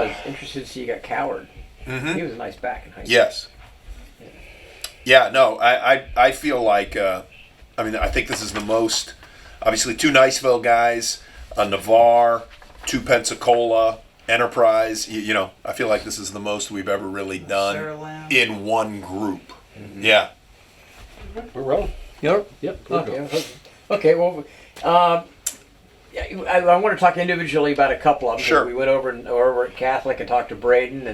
was interested to see you got Coward. Mm-hmm. He was a nice back in high school. Yes. Yeah, no, I feel like, I think this is the most, obviously, 2 Niceville guys, a Navarre, 2 Pensacola, Enterprise. I feel like this is the most we've ever really done in one group. Mm-hmm. Yeah. We're rolling. Yep. Okay, well, I want to talk individually about a couple of them. Sure. We went over at Catholic and talked to Braden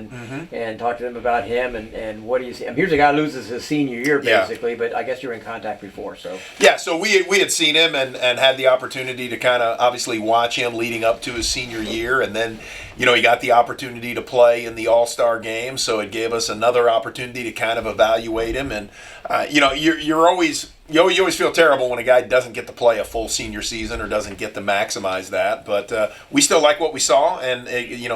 and talked to them about him and what do you see? Here's a guy who loses his senior year basically, but I guess you were in contact before, so. Yeah, so we had seen him and had the opportunity to kind of obviously watch him leading up to his senior year, and then he got the opportunity to play in the All-Star game, so it gave us another opportunity to kind of evaluate him, and you always feel terrible when a guy doesn't get to play a full senior season or doesn't get to maximize that. But we still like what we saw and,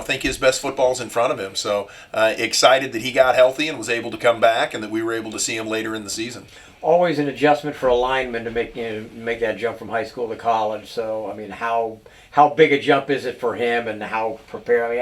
think his best football's in front of him. So excited that he got healthy and was able to come back and that we were able to see him later in the season. Always an adjustment for a lineman to make that jump from high school to college. So, how big a jump is it for him and how prepared?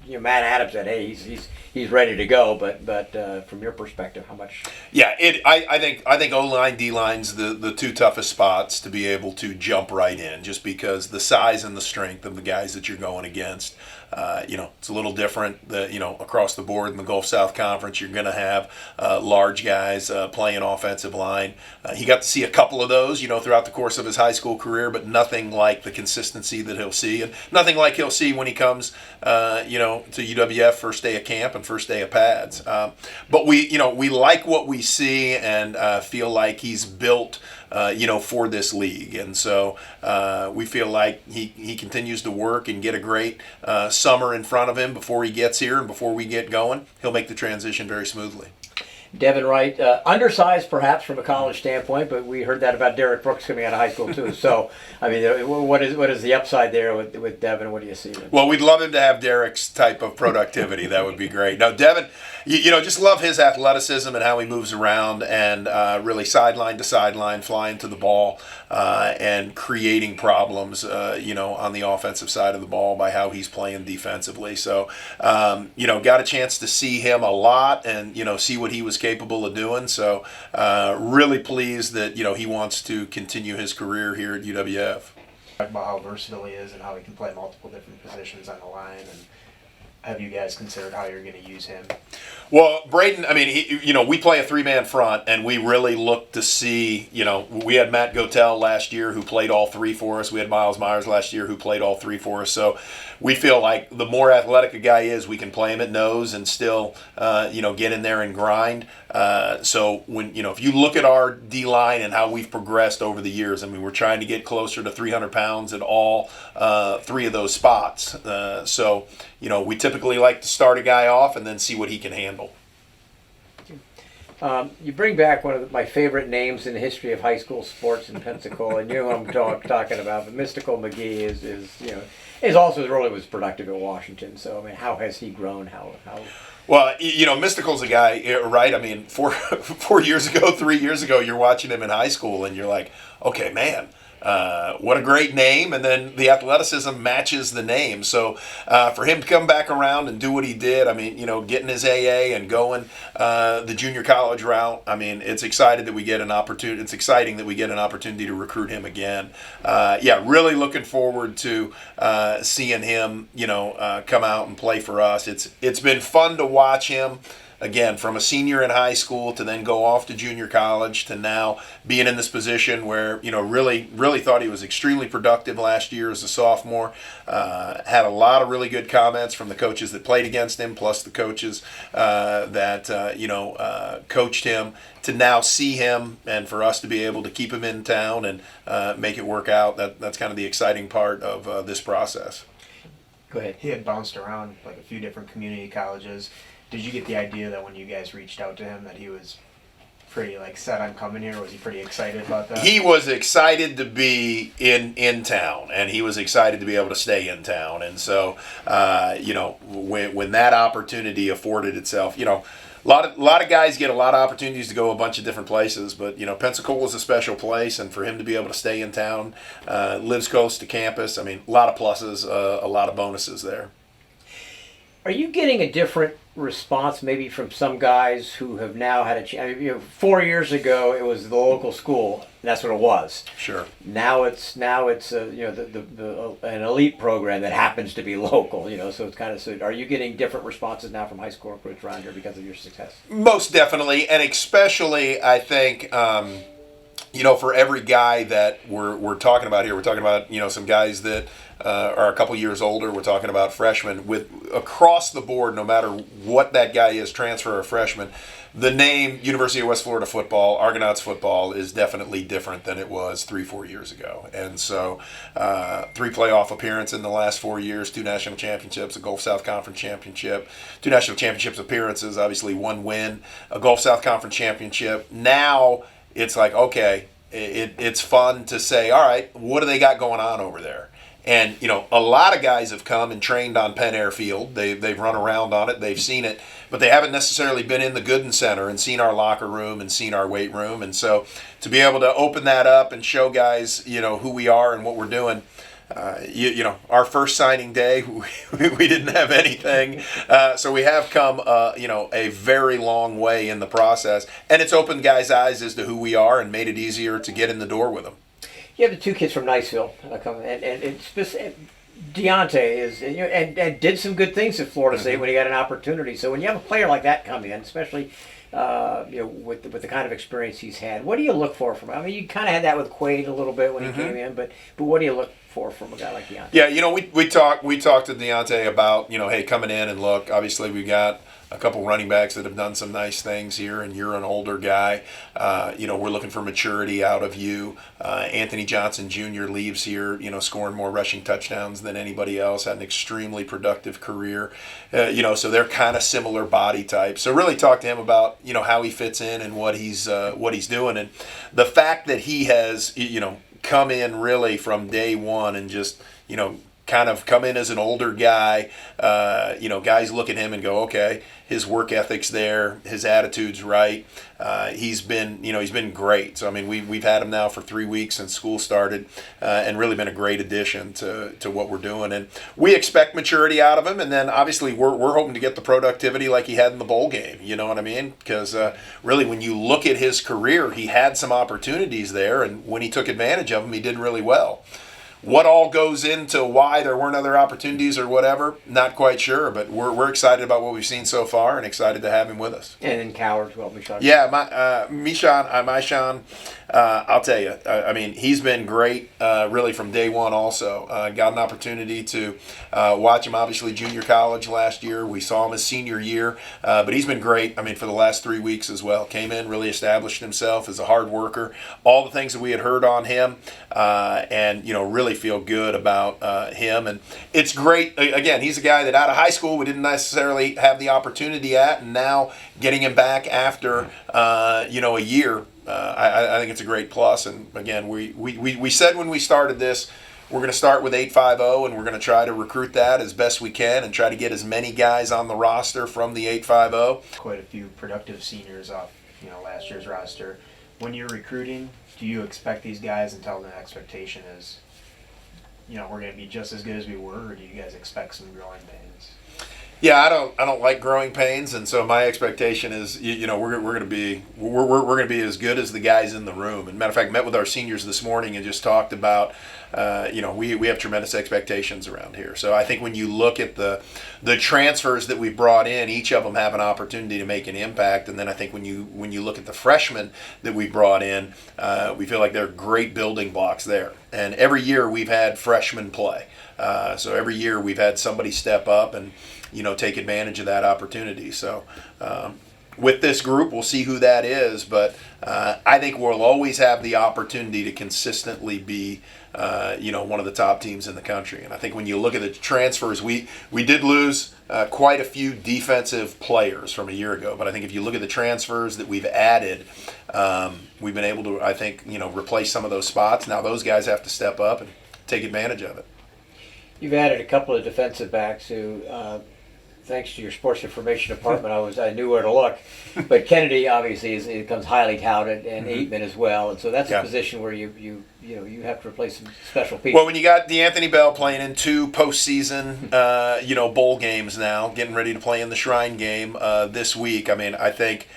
Matt Adams said, hey, he's ready to go, but from your perspective, how much? Yeah, I think O-line, D-line's the 2 toughest spots to be able to jump right in, just because the size and the strength of the guys that you're going against. It's a little different, across the board in the Gulf South Conference. You're going to have large guys playing offensive line. He got to see a couple of those, throughout the course of his high school career, but nothing like the consistency that he'll see, and nothing like he'll see when he comes, to UWF first day of camp and first day of pads. But we like what we see and feel like he's built for this league. And so we feel like he continues to work and get a great summer in front of him before he gets here and before we get going. He'll make the transition very smoothly. Devon Wright, undersized perhaps from a college standpoint, but we heard that about Derek Brooks coming out of high school too. So, what is the upside there with Devon? What do you see? Well, we'd love him to have Derek's type of productivity. That would be great. Now, Devon, just love his athleticism and how he moves around and really sideline to sideline, flying to the ball and creating problems, on the offensive side of the ball by how he's playing defensively. So, got a chance to see him a lot and, see what he was capable of doing. So really pleased that, he wants to continue his career here at UWF. Talk about how versatile he is and how he can play multiple different positions on the line, and have you guys considered how you're going to use him? Well, Braden, we play a 3-man front, and we really look to see, we had Matt Gotel last year who played all 3 for us. We had Miles Myers last year who played all 3 for us. So we feel like the more athletic a guy is, we can play him at nose and still, get in there and grind. So when, if you look at our D-line and how we've progressed over the years, we're trying to get closer to 300 pounds at all 3 of those spots. So we typically like to start a guy off and then see what he can handle. You bring back one of my favorite names in the history of high school sports in Pensacola, and you know what I'm talking about. But Mystical McGee is also really was productive at Washington. So how has he grown? How? Well, Mystical's a guy, right? 4 years ago, 3 years ago, you're watching him in high school, and you're like, okay, man. What a great name, and then the athleticism matches the name. So for him to come back around and do what he did, getting his AA and going the junior college route, it's exciting that we get an opportunity to recruit him again. Really looking forward to seeing him, come out and play for us. It's been fun to watch him. Again, from a senior in high school to then go off to junior college to now being in this position where, really thought he was extremely productive last year as a sophomore. Had a lot of really good comments from the coaches that played against him, plus the coaches that, coached him, to now see him and for us to be able to keep him in town and make it work out. That's kind of the exciting part of this process. Go ahead. He had bounced around like a few different community colleges. Did you get the idea that when you guys reached out to him that he was pretty set on coming here? Was he pretty excited about that? He was excited to be in town, and he was excited to be able to stay in town. And so, when that opportunity afforded itself, a lot of guys get a lot of opportunities to go a bunch of different places, but Pensacola is a special place, and for him to be able to stay in town, lives close to campus. A lot of pluses, a lot of bonuses there. Are you getting a different response maybe from some guys who have now had a chance? I mean, 4 years ago it was the local school. And that's what it was. Sure. Now it's an elite program that happens to be local. So it's kind of. So are you getting different responses now from high school recruits around here because of your success? Most definitely, and especially I think. For every guy that we're talking about here, we're talking about some guys that are a couple years older. We're talking about freshmen with across the board, no matter what that guy is, transfer or freshman. The name University of West Florida football, Argonauts football, is definitely different than it was 3-4 years ago. And so 3 playoff appearances in the last 4 years, 2 national championships, a Gulf South Conference championship, 2 national championships appearances, obviously 1 win, a Gulf South Conference championship. Now it's like, okay, it's fun to say, all right, what do they got going on over there? And, a lot of guys have come and trained on Penn Air Field. They've run around on it. They've seen it. But they haven't necessarily been in the Gooden Center and seen our locker room and seen our weight room. And so to be able to open that up and show guys, who we are and what we're doing, our first signing day, we didn't have anything. So we have come, a very long way in the process. And it's opened guys' eyes as to who we are and made it easier to get in the door with them. You have the 2 kids from Niceville coming, and Deontay is and did some good things at Florida State when he got an opportunity. So when you have a player like that come in, especially with the kind of experience he's had, what do you look for from him? I mean, you kind of had that with Quaid a little bit when he came in, but what do you look for from a guy like Deontay? Yeah, we talked to Deontay about hey, coming in and look. Obviously, we got a couple running backs that have done some nice things here, and you're an older guy. We're looking for maturity out of you. Anthony Johnson Jr. leaves here, scoring more rushing touchdowns than anybody else, had an extremely productive career. So they're kind of similar body types. So really talk to him about, how he fits in and what he's doing. And the fact that he has, come in really from day one and just, kind of come in as an older guy. Guys look at him and go, okay, his work ethic's there, his attitude's right. He's been great. So I mean, we've had him now for 3 weeks since school started, and really been a great addition to what we're doing. And we expect maturity out of him. And then obviously we're hoping to get the productivity like he had in the bowl game. You know what I mean? Because really, when you look at his career, he had some opportunities there, and when he took advantage of them, he did really well. What all goes into why there weren't other opportunities or whatever, not quite sure, but we're excited about what we've seen so far and excited to have him with us. And then Coward, well, Mishan. Yeah, Mishan, I'll tell you, I mean, he's been great really from day one also. Got an opportunity to watch him, obviously, junior college last year. We saw him his senior year, but he's been great, I mean, for the last 3 weeks as well. Came in, really established himself as a hard worker. All the things that we had heard on him, and, really feel good about him. And it's great. Again, he's a guy that out of high school we didn't necessarily have the opportunity at, and now getting him back after a year, I think it's a great plus. And again, we said when we started this, we're going to start with 850, and we're going to try to recruit that as best we can and try to get as many guys on the roster from the 850. Quite a few productive seniors off last year's roster. When you're recruiting, do you expect these guys and tell them the expectation is we're going to be just as good as we were, or do you guys expect some growing pains? Yeah, I don't like growing pains, and so my expectation is we're going to be as good as the guys in the room. And matter of fact, met with our seniors this morning and just talked about we have tremendous expectations around here. So I think when you look at the transfers that we brought in, each of them have an opportunity to make an impact. And then I think when you look at the freshmen that we brought in, we feel like they're great building blocks there. And every year we've had freshmen play. So every year we've had somebody step up and take advantage of that opportunity. So with this group, we'll see who that is, but I think we'll always have the opportunity to consistently be one of the top teams in the country. And I think when you look at the transfers, we did lose quite a few defensive players from a year ago, but I think if you look at the transfers that we've added, we've been able to, I think, replace some of those spots. Now those guys have to step up and take advantage of it. You've added a couple of defensive backs who thanks to your sports information department, I knew where to look. But Kennedy obviously it comes highly touted, and Aitman as well, and so that's Yeah. a position where you have to replace some special people. Well, when you got DeAnthony Bell playing in 2 postseason, bowl games now, getting ready to play in the Shrine game this week. I mean, I think,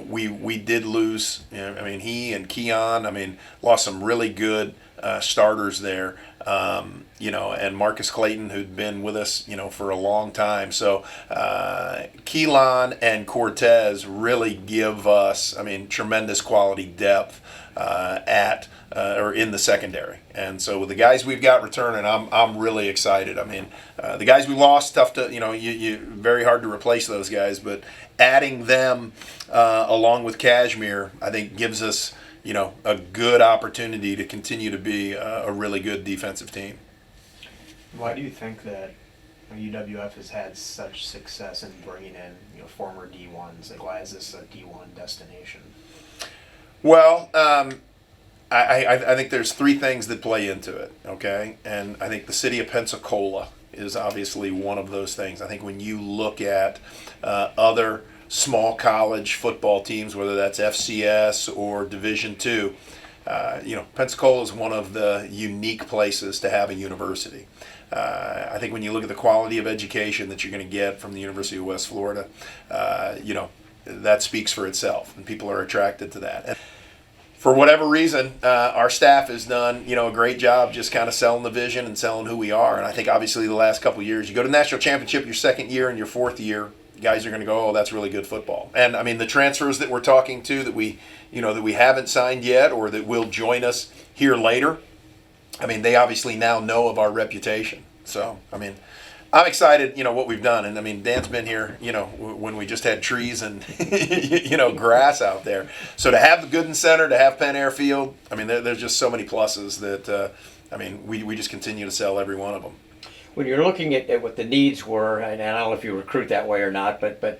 we did lose. He and Keon. Lost some really good starters there. And Marcus Clayton, who'd been with us, for a long time. So Keelan and Cortez really give us, tremendous quality depth or in the secondary. And so with the guys we've got returning, I'm really excited. The guys we lost, tough to, you very hard to replace those guys, but adding them along with Kashmir, I think gives us, a good opportunity to continue to be a really good defensive team. Why do you think that UWF has had such success in bringing in former D1s? Like, why is this a D1 destination? Well, I think there's 3 things that play into it, okay? And I think the city of Pensacola is obviously one of those things. I think when you look at other small college football teams, whether that's FCS or Division II, Pensacola is one of the unique places to have a university. I think when you look at the quality of education that you're going to get from the University of West Florida, that speaks for itself, and people are attracted to that. And for whatever reason, our staff has done, a great job just kind of selling the vision and selling who we are. And I think obviously the last couple of years, you go to national championship your second year and your fourth year, guys are going to go, oh, that's really good football. And the transfers that we're talking to that we haven't signed yet or that will join us here later, they obviously now know of our reputation. So, I'm excited, what we've done. And Dan's been here, when we just had trees and, grass out there. So to have the Gooden Center, to have Penn Air Field, there's just so many pluses that, we just continue to sell every one of them. When you're looking at what the needs were, and I don't know if you recruit that way or not, but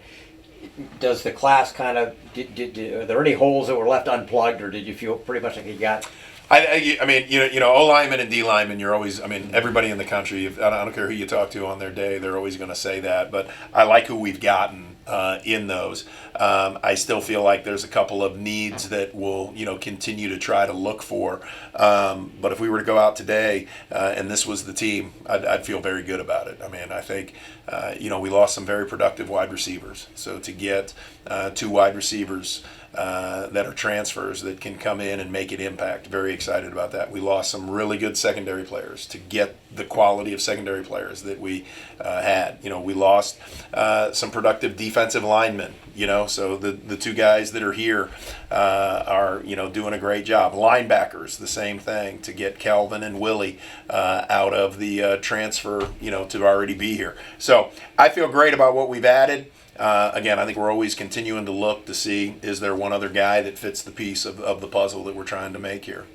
does the class kind of, are there any holes that were left unplugged, or did you feel pretty much like you got? O lineman and D lineman, you're always, everybody in the country, I don't care who you talk to on their day, they're always going to say that. But I like who we've gotten in those. I still feel like there's a couple of needs that we'll, continue to try to look for. But if we were to go out today and this was the team, I'd feel very good about it. I think, we lost some very productive wide receivers. So to get 2 wide receivers that are transfers that can come in and make an impact. Very excited about that. We lost some really good secondary players to get the quality of secondary players that we had. We lost some productive defensive linemen. So the 2 guys that are here are doing a great job. Linebackers, the same thing, to get Kelvin and Willie out of the transfer, to already be here. So I feel great about what we've added. Again, I think we're always continuing to look to see, is there one other guy that fits the piece of the puzzle that we're trying to make here.